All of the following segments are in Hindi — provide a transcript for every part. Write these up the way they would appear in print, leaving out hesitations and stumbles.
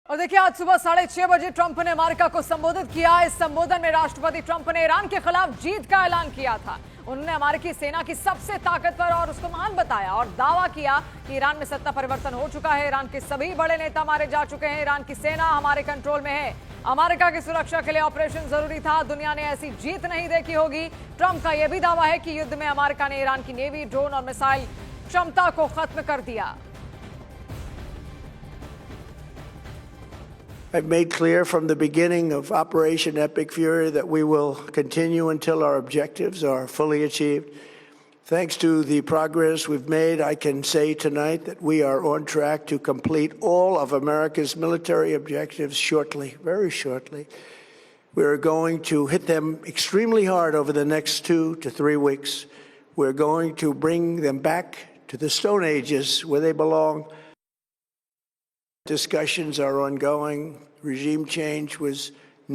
और देखिए आज सुबह 6:30 बजे ट्रंप ने अमेरिका को संबोधित किया। इस संबोधन में राष्ट्रपति ट्रंप ने ईरान के खिलाफ जीत का ऐलान किया था। उन्होंने अमेरिकी सेना की सबसे ताकतवर और उसको महान बताया और दावा किया कि ईरान में सत्ता परिवर्तन हो चुका है। ईरान के सभी बड़े नेता मारे जा चुके हैं। ईरान की सेना हमारे कंट्रोल में है। अमेरिका की सुरक्षा के लिए ऑपरेशन जरूरी था। दुनिया ने ऐसी जीत नहीं देखी होगी। ट्रंप का यह भी दावा है कि युद्ध में अमेरिका ने ईरान की नेवी, ड्रोन और मिसाइल क्षमता को खत्म कर दिया। I've made clear from the beginning of Operation Epic Fury that we will continue until our objectives are fully achieved. Thanks to the progress we've made, I can say tonight that we are on track to complete all of America's military objectives shortly, very shortly. We are going to hit them extremely hard over the next 2 to 3 weeks. We're going to bring them back to the Stone Ages where they belong. Discussions are ongoing. Regime change was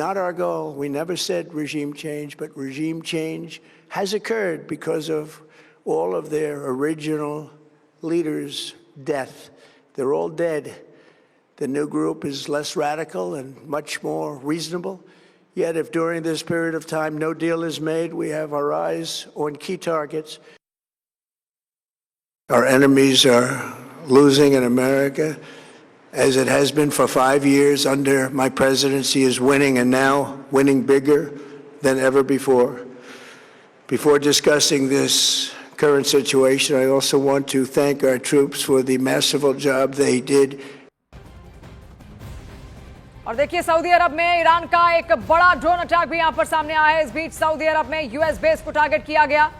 not our goal. We never said regime change, but regime change has occurred because of all of their original leaders' death. They're all dead. The new group is less radical and much more reasonable. Yet if during this period of time no deal is made, we have our eyes on key targets. Our enemies are losing in America, as it has been for 5 years under my presidency, is winning, and now winning bigger than ever before. Before discussing this current situation, I also want to thank our troops for the masterful job they did. और देखिए सऊदी अरब में ईरान का एक बड़ा ड्रोन अटैक भी यहां पर सामने आया है। इस बीच सऊदी अरब में यूएस बेस को टारगेट किया गया।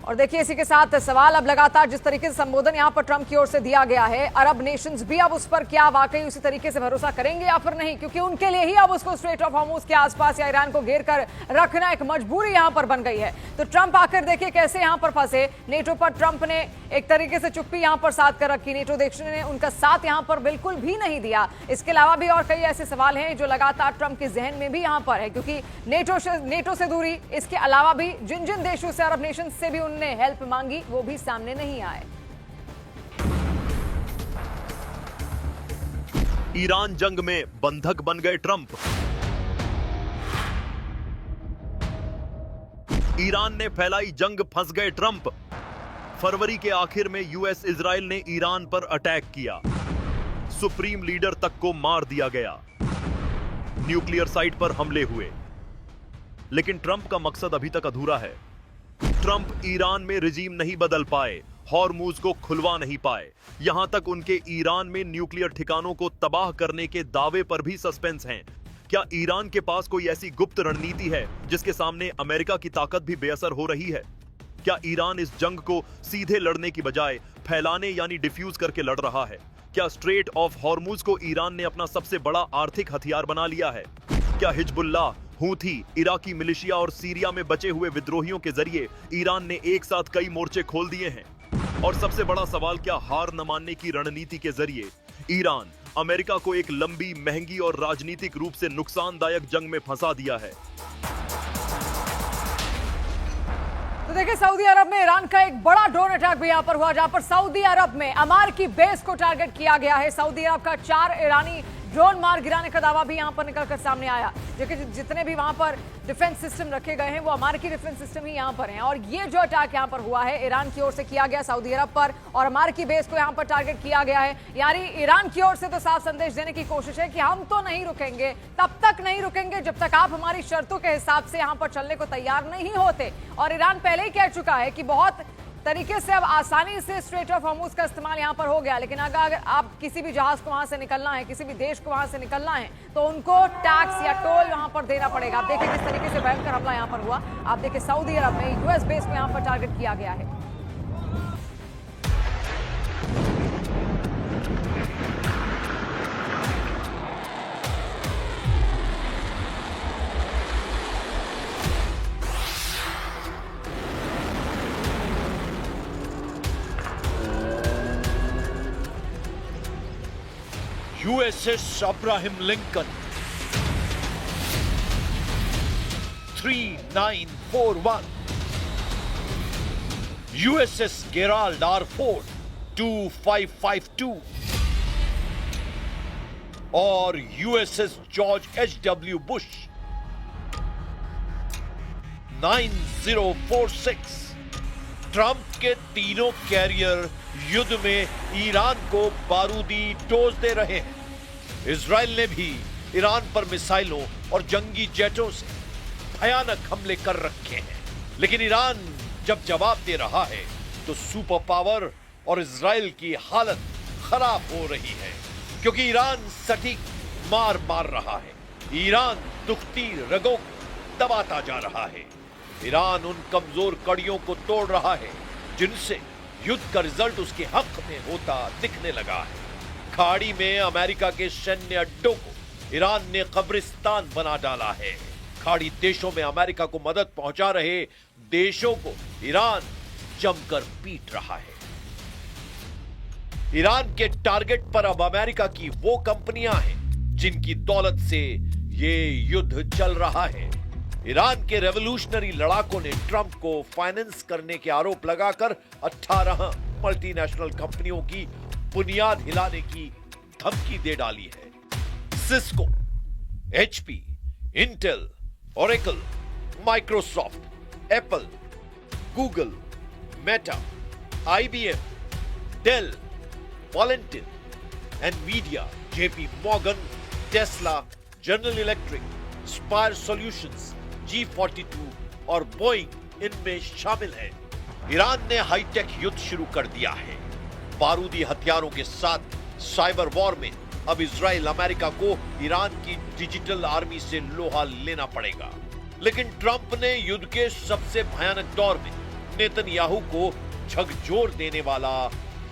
और देखिए इसी के साथ सवाल अब लगातार जिस तरीके से संबोधन यहां पर ट्रंप की ओर से दिया गया है, अरब नेशंस भी अब उस पर क्या वाकई उसी तरीके से भरोसा करेंगे या फिर नहीं, क्योंकि उनके लिए ही अब उसको स्ट्रेट ऑफ हॉर्मुज के आसपास या ईरान को घेर कर रखना एक मजबूरी यहां पर बन गई है। तो ट्रंप आकर देखिए कैसे यहां पर फंसे। नेटो पर ट्रंप ने एक तरीके से चुप्पी यहां पर साध कर रखी। नेटो देश ने उनका साथ यहां पर बिल्कुल भी नहीं दिया। इसके अलावा भी और कई ऐसे सवाल हैं जो लगातार ट्रंप के जहन में भी यहां पर है, क्योंकि नेटो से दूरी, इसके अलावा भी जिन जिन देशों से, अरब नेशन से भी उन्होंने हेल्प मांगी, वो भी सामने नहीं आए। ईरान जंग में बंधक बन गए ट्रंप। ईरान ने फैलाई जंग, फंस गए ट्रंप। फरवरी के आखिर में यूएस इजराइल ने ईरान पर अटैक किया। सुप्रीम लीडर तक को मार दिया गया। न्यूक्लियर साइट पर हमले हुए। लेकिन ट्रंप का मकसद अभी तक अधूरा है। ट्रंप ईरान में रिजीम नहीं बदल पाए, हॉर्मुज को खुलवा नहीं पाए। यहां तक उनके ईरान में न्यूक्लियर ठिकानों को तबाह करने के दावे पर भी सस्पेंस हैं। क्या ईरान के पास कोई ऐसी गुप्त रणनीति है जिसके सामने अमेरिका की ताकत भी बेअसर हो रही है? क्या ईरान इस जंग को सीधे लड़ने की बजाय फैलाने यानी डिफ्यूज करके लड़ रहा है? क्या स्ट्रेट ऑफ हॉर्मुज को ईरान ने अपना सबसे बड़ा आर्थिक हथियार बना लिया है? क्या हिजबुल्लाह, हूथी, इराकी मिलिशिया और सीरिया में बचे हुए विद्रोहियों के जरिए ईरान ने एक साथ कई मोर्चे खोल दिए हैं? और सबसे बड़ा सवाल, क्या हार न मानने की रणनीति के जरिए ईरान अमेरिका को एक लंबी, महंगी और राजनीतिक रूप से नुकसानदायक जंग में फंसा दिया है? तो देखिए सऊदी अरब में ईरान का एक बड़ा ड्रोन अटैक भी यहां पर हुआ, जहां पर सऊदी अरब में अमेरिकी बेस को टारगेट किया गया है। सऊदी अरब का 4 ईरानी ड्रोन मार गिराने का दावा भी यहां पर निकलकर सामने आया। जो कि जितने भी वहां पर डिफेंस सिस्टम रखे गए हैं वो अमेरिकी डिफेंस सिस्टम ही यहां पर हैं। और ये जो अटैक यहां पर हुआ है ईरान की ओर से किया गया सऊदी अरब पर, और अमेरिकी बेस को यहां पर टारगेट किया गया है। यानी ईरान की ओर से तो साफ संदेश देने की कोशिश है कि हम तो नहीं रुकेंगे, तब तक नहीं रुकेंगे जब तक आप हमारी शर्तों के हिसाब से यहां पर चलने को तैयार नहीं होते। और ईरान पहले ही कह चुका है कि बहुत तरीके से अब आसानी से स्ट्रेट ऑफ हॉर्मुज का इस्तेमाल यहां पर हो गया, लेकिन अगर आप किसी भी जहाज को वहां से निकलना है, किसी भी देश को वहां से निकलना है, तो उनको टैक्स या टोल वहां पर देना पड़ेगा। आप देखिए किस तरीके से भयंकर हमला यहां पर हुआ। आप देखिए सऊदी अरब में यूएस बेस को यहां पर टारगेट किया गया है। USS Abraham Lincoln 3941, USS Gerald R. Ford 2552, और यूएसएस जॉर्ज एच.डब्ल्यू. बुश 9046. ट्रंप के तीनों कैरियर युद्ध में ईरान को बारूदी डोज दे रहे हैं. इजराइल ने भी ईरान पर मिसाइलों और जंगी जेटों से भयानक हमले कर रखे हैं. लेकिन ईरान जब जवाब दे रहा है तो सुपर पावर और इजराइल की हालत खराब हो रही है, क्योंकि ईरान सटीक मार मार रहा है. ईरान दुखती रगों को दबाता जा रहा है. ईरान उन कमजोर कड़ियों को तोड़ रहा है जिनसे युद्ध का रिजल्ट उसके हक में होता दिखने लगा है. खाड़ी में अमेरिका के सैन्य अड्डों को ईरान ने कब्रिस्तान बना डाला है. खाड़ी देशों में अमेरिका को मदद पहुंचा रहे देशों को ईरान जमकर पीट रहा है. ईरान के टारगेट पर अब अमेरिका की वो कंपनियां हैं जिनकी दौलत से ये युद्ध चल रहा है. ईरान के रेवोल्यूशनरी लड़ाकों ने ट्रंप को फाइनेंस करने के आरोप लगाकर 18 मल्टीनेशनल कंपनियों की बुनियाद हिलाने की धमकी दे डाली है. Cisco, HP, Intel, Oracle, Microsoft, Apple, Google, Meta, IBM, Dell, वॉलेंटिन, Nvidia, JP Morgan, Tesla, General Electric, Spire Solutions, G42 और बोइंग इनमें शामिल है. ईरान ने हाईटेक युद्ध शुरू कर दिया है. बारूदी हथियारों के साथ साइबर वॉर में अब इजराइल अमेरिका को ईरान की डिजिटल आर्मी से लोहा लेना पड़ेगा. लेकिन ट्रंप ने युद्ध के सबसे भयानक दौर में नेतन्याहू को झकझोर देने वाला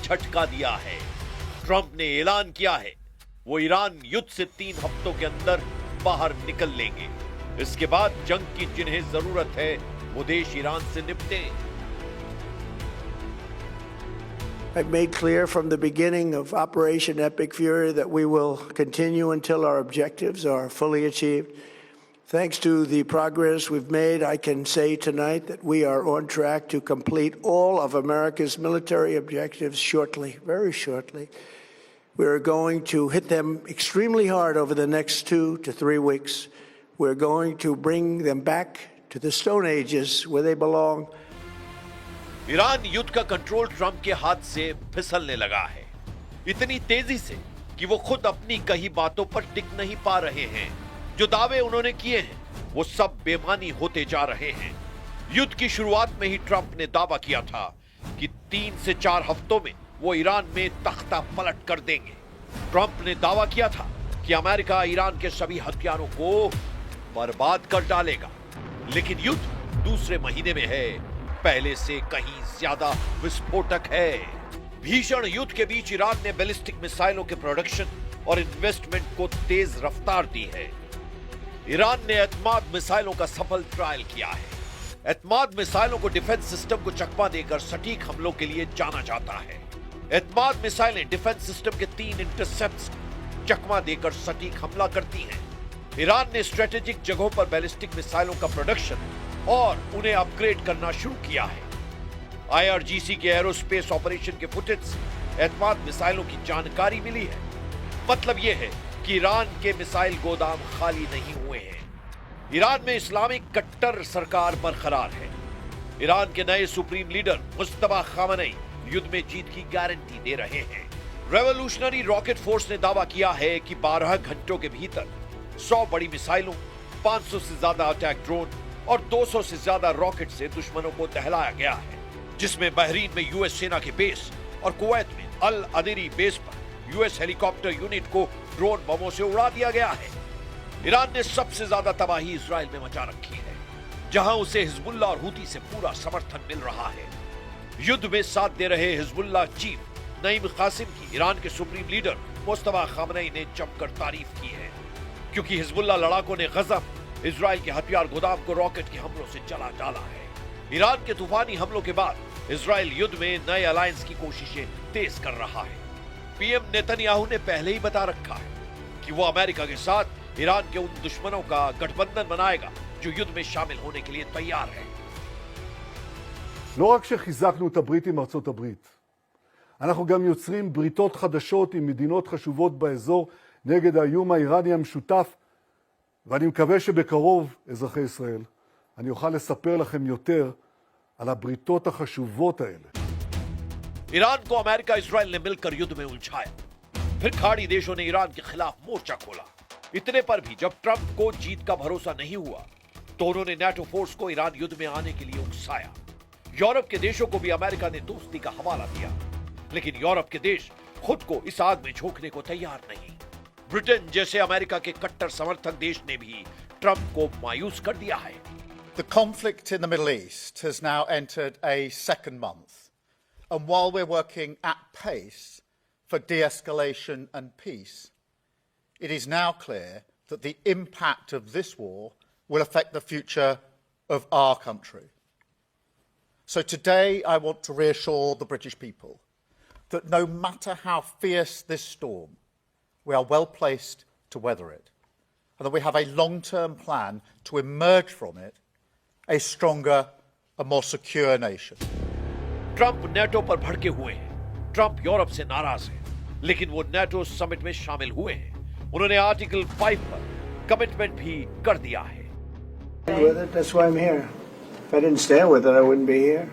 झटका दिया है. ट्रंप ने ऐलान किया है वो ईरान युद्ध से 3 हफ्तों के अंदर बाहर निकल लेंगे. इसके बाद जंग की जिन्हें जरूरत है वो देश ईरान से निपटे. I've made clear from the beginning of Operation Epic Fury that we will continue until our objectives are fully achieved. Thanks to the progress we've made, I can say tonight that we are on track to complete all of America's military objectives shortly, very shortly. We're going to hit them extremely hard over the next 2 to 3 weeks. We're going to bring them back to the Stone Ages where they belong. Iran युद्ध का कंट्रोल ट्रंप के हाथ से फिसलने लगा है. इतनी तेजी से कि वो खुद अपनी कही बातों पर टिक नहीं पा रहे हैं. जो दावे उन्होंने किए हैं वो सब बेमानी होते जा रहे हैं. युद्ध की शुरुआत में ही ट्रंप ने दावा किया था कि 3 से 4 हफ्तों में वो ईरान में तख्ता पलट कर देंगे. ट्रंप ने दावा किया था कि अमेरिका ईरान के सभी हथियारों को बर्बाद कर डालेगा. लेकिन युद्ध दूसरे महीने में है, पहले से कहीं ज्यादा विस्फोटक है. भीषण युद्ध के बीच ईरान ने बैलिस्टिक मिसाइलों के प्रोडक्शन और इन्वेस्टमेंट को तेज रफ्तार दी है. ईरान ने एतमाद मिसाइलों का सफल ट्रायल किया है. एतमाद मिसाइलों को डिफेंस सिस्टम को चकमा देकर सटीक हमलों के लिए जाना जाता है. एतमाद मिसाइलें डिफेंस सिस्टम के 3 इंटरसेप्ट्स चकमा देकर सटीक हमला करती हैं. ईरान ने स्ट्रेटेजिक जगहों पर बैलिस्टिक मिसाइलों का प्रोडक्शन और उन्हें अपग्रेड करना शुरू किया है. आईआरजीसी के एरोस्पेस ऑपरेशन के फुटेज से एतमाद मिसाइलों की जानकारी मिली है. मतलब यह है कि ईरान के मिसाइल गोदाम खाली नहीं हुए हैं. ईरान में इस्लामिक कट्टर सरकार बरकरार है. ईरान के नए सुप्रीम लीडर मुस्तफा खामनेई युद्ध में जीत की गारंटी दे रहे हैं. रेवोल्यूशनरी रॉकेट फोर्स ने दावा किया है कि 12 घंटों के भीतर 100 बड़ी मिसाइलों, 500 से ज्यादा अटैक ड्रोन और 200 से ज्यादा रॉकेट से दुश्मनों को दहलाया गया है. जिसमें बहरीन में यूएस सेना के बेस और कुवैत में अल अदीरी बेस पर यूएस हेलीकॉप्टर यूनिट को ड्रोन बमों से उड़ा दिया गया है. ईरान ने सबसे ज्यादा तबाही इजराइल में मचा रखी है, जहां उसे हिजबुल्लाह और हूती से पूरा समर्थन मिल रहा है. युद्ध में साथ दे रहे हिजबुल्लाह चीफ नईम कासिम की ईरान के सुप्रीम लीडर मुस्तफा खामनेई ने जमकर तारीफ की है, क्योंकि हिजबुल्लाह लड़ाकों ने गजा इजराइल के हथियार गोदाम को रॉकेट के हमलों से जला डाला है. ईरान के तूफानी हमलों के बाद इजराइल युद्ध में नए अलायंस की कोशिशें तेज कर रहा है. पीएम नेतन्याहू ने पहले ही बता रखा है कि वो अमेरिका के साथ ईरान के उन दुश्मनों का गठबंधन बनाएगा जो युद्ध में शामिल होने के लिए तैयार है. לא רק שחיזקנו את הברית עם ארצות הברית, אנחנו גם יוצרים בריתות חדשות עם מדינות חשובות באזור נגד האיום האיראני המשותף, ואני מקווה שבקרוב, אזרחי ישראל, אני אוכל לספר לכם יותר על הבריתות החשובות האלה. ईरान को अमेरिका इजराइल ने मिलकर युद्ध में उलझाया, फिर खाड़ी देशों ने ईरान के खिलाफ मोर्चा खोला। इतने पर भी जब ट्रंप को जीत का भरोसा नहीं हुआ तो उन्होंने नेटो फोर्स को ईरान युद्ध में आने के लिए उकसाया। यूरोप के देशों को भी अमेरिका ने दोस्ती का हवाला दिया, लेकिन यूरोप के देश खुद को इस आग में झोंकने को तैयार नहीं। ब्रिटेन जैसे अमेरिका के कट्टर समर्थक देश ने भी ट्रंप को मायूस कर दिया है। The conflict in the Middle East has now entered a second month. And while we're working at pace for de-escalation and peace, it is now clear that the impact of this war will affect the future of our country. So today I want to reassure the British people that no matter how fierce this storm, we are well placed to weather it, and that we have a long-term plan to emerge from it a stronger and more secure nation. Trump NATO पर भड़के हुए हैं। ट्रंप यूरोप से नाराज है, लेकिन वो नेटो समिट में शामिल हुए हैं। उन्होंने आर्टिकल 5 पर कमिटमेंट भी कर दिया है। With it, that's why I'm here. If I didn't stand with it, I wouldn't be here.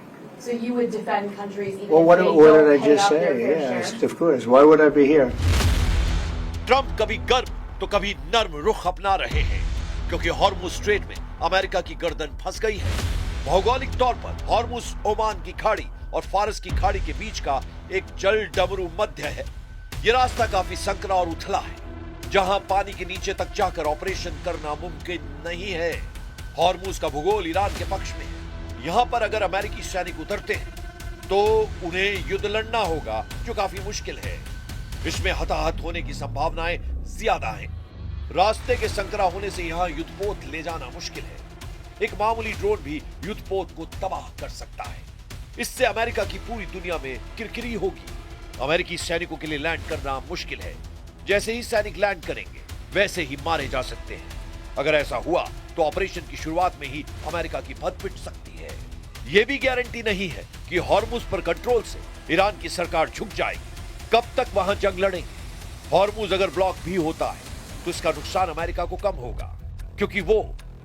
So you would defend countries even Well, if they what did I don't pay just up their say? fair Yes, share? of course. Why would I be here? Trump कभी गर्म तो कभी नर्म रुख अपना रहे हैं, क्योंकि हॉर्मुज स्ट्रेट में अमेरिका की गर्दन फंस गई है। भौगोलिक तौर पर हॉर्मुज ओमान की खाड़ी और फारस की खाड़ी के बीच का एक जल डमरू मध्य है। यह रास्ता काफी संकरा और उथला है, जहां पानी के नीचे तक जाकर ऑपरेशन करना मुमकिन नहीं है। हॉर्मुज का भूगोल ईरान के पक्ष में है। यहां पर अगर अमेरिकी सैनिक उतरते हैं तो उन्हें युद्ध लड़ना होगा, जो काफी मुश्किल है। इसमें हताहत होने की संभावनाएं ज्यादा हैं। रास्ते के संकरा होने से यहां युद्धपोत ले जाना मुश्किल है। एक मामूली ड्रोन भी युद्धपोत को तबाह कर सकता है। इससे अमेरिका की पूरी दुनिया में किरकिरी होगी। अमेरिकी सैनिकों के लिए लैंड करना मुश्किल है। जैसे ही सैनिक लैंड करेंगे, वैसे ही मारे जा सकते हैं। अगर ऐसा हुआ तो ऑपरेशन की शुरुआत में ही अमेरिका की भद पिट सकती है। यह भी गारंटी नहीं है कि हॉर्मुज पर कंट्रोल से ईरान की सरकार झुक जाएगी। कब तक वहां जंग लड़ेंगे? हॉर्मुज अगर ब्लॉक भी होता है तो इसका नुकसान अमेरिका को कम होगा, क्योंकि वो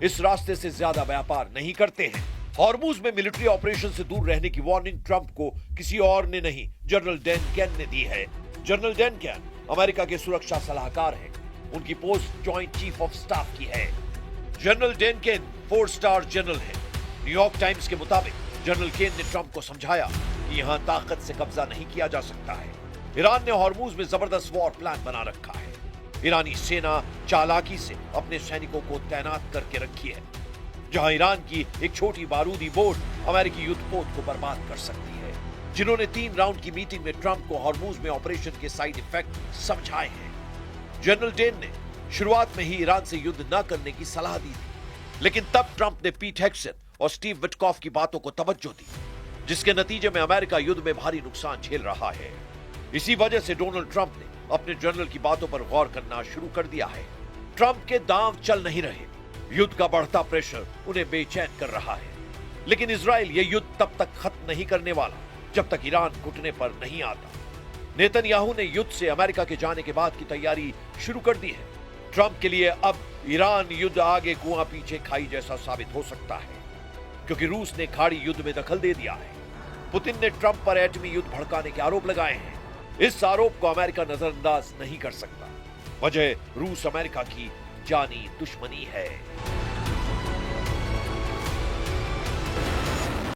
इस रास्ते से ज्यादा व्यापार नहीं करते हैं। हॉर्मुज में मिलिट्री ऑपरेशन से दूर रहने की वार्निंग ट्रंप को किसी और ने नहीं, जनरल डैन कैन ने दी है। जनरल डैन कैन अमेरिका के सुरक्षा सलाहकार हैं। उनकी post joint chief of staff की है। General Dan can 4 star general है। न्यूयॉर्क टाइम्स के मुताबिक जनरल केन ने ट्रंप को समझाया कि यहां ताकत से कब्जा नहीं किया जा सकता है। ईरान ने हॉर्मुज में जबरदस्त वॉर प्लान बना रखा है। ईरानी सेना चालाकी से अपने सैनिकों को तैनात करके रखी है, जहां ईरान की एक छोटी बारूदी बोट अमेरिकी युद्धपोत को बर्बाद कर सकती है। जिन्होंने 3 राउंड की मीटिंग में ट्रंप को हॉर्मुज में ऑपरेशन के साइड इफेक्ट समझाए हैं। जनरल डेन ने शुरुआत में ही ईरान से युद्ध न करने की सलाह दी थी, लेकिन तब ट्रंप ने पीट हेक्सन और स्टीव विटकॉफ की बातों को तवज्जो दी, जिसके नतीजे में अमेरिका युद्ध में भारी नुकसान झेल रहा है। इसी वजह से डोनाल्ड ट्रंप ने अपने जनरल की बातों पर गौर करना शुरू कर दिया है। ट्रंप के दांव चल नहीं रहे। युद्ध का बढ़ता प्रेशर उन्हें बेचैन कर रहा है। लेकिन इजराइल ये युद्ध तब तक खत्म नहीं करने वाला जब तक ईरान घुटने पर नहीं आता। नेतन्याहू ने युद्ध से अमेरिका के जाने के बाद की तैयारी शुरू कर दी है। ट्रंप के लिए अब ईरान युद्ध आगे कुआं पीछे खाई जैसा साबित हो सकता है, क्योंकि रूस ने खाड़ी युद्ध में दखल दे दिया है। पुतिन ने ट्रंप पर एटमी युद्ध भड़काने के आरोप लगाए हैं। इस आरोप को अमेरिका नजरअंदाज नहीं कर सकता। वजह रूस अमेरिका की जानी दुश्मनी है।